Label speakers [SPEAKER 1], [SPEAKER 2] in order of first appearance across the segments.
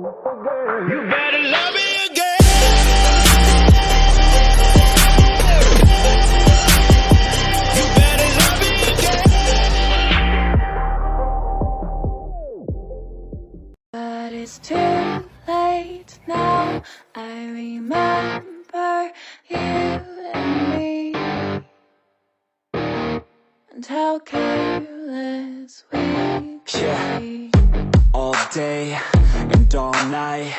[SPEAKER 1] You better love me again. You better love me again.
[SPEAKER 2] But it's too late now. I remember you and me, and how careless we could be.
[SPEAKER 3] All day and all night,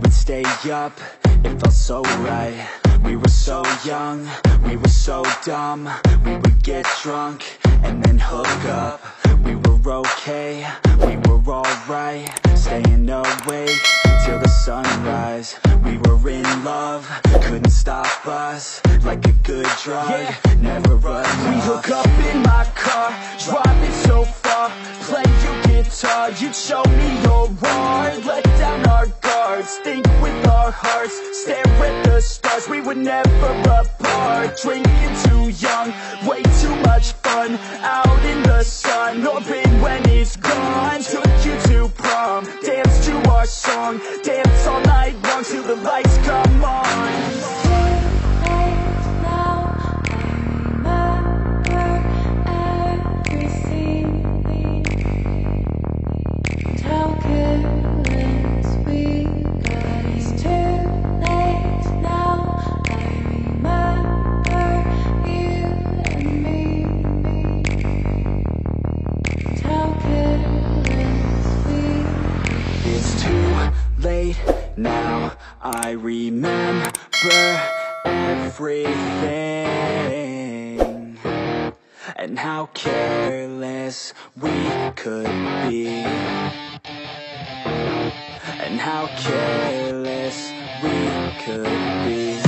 [SPEAKER 3] we'd stay up, it felt so right. We were so young, we were so dumb. We would get drunk and then hook up. We were okay, we were alright, staying awake till the sunrise. We were in love, couldn't stop us, like a good drug, never run off. We hook up in my car, driving so far, play your guitar, you'd show me your art. Let down our guards, think with our hearts, stare at the stars, we were never apart. Drinking too young, way too much fun, out in the sun, orbit when it's gone. Took you to prom, dance to our song, dance all night long till the lights come on. Late now, I remember everything, and how careless we could be, and how careless we could be,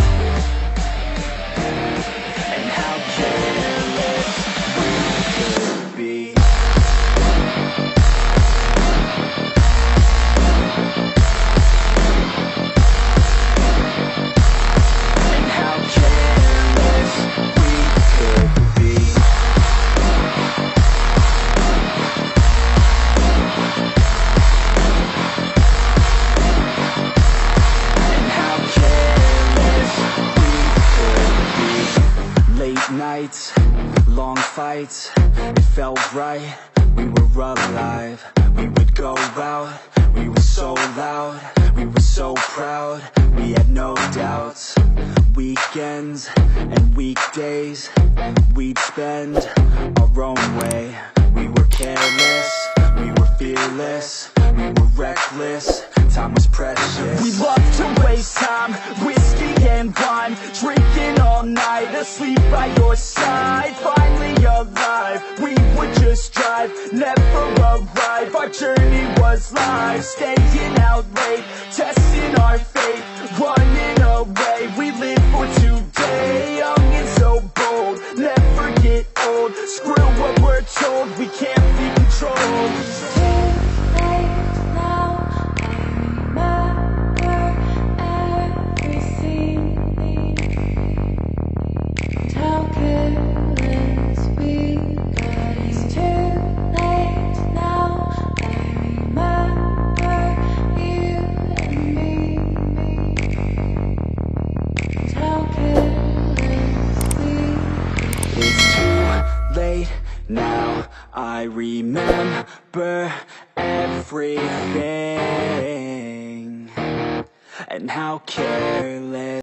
[SPEAKER 3] and how careless we could be. Nights, long fights, it felt right, we were alive. We would go out, we were so loud, we were so proud, we had no doubts. Weekends and weekdays, we'd spend our own way. We were careless, we were fearless, we were reckless, time was precious. We loved to waste time, whiskey and wine, drinking all night, asleep by your side. Finally alive, we would just drive, never arrive. Our journey was live, staying out late, testing our fate, running away. We live for today, young and so bold, never get old. Screw what we're told, we can't be controlled. Now I remember everything, and how careless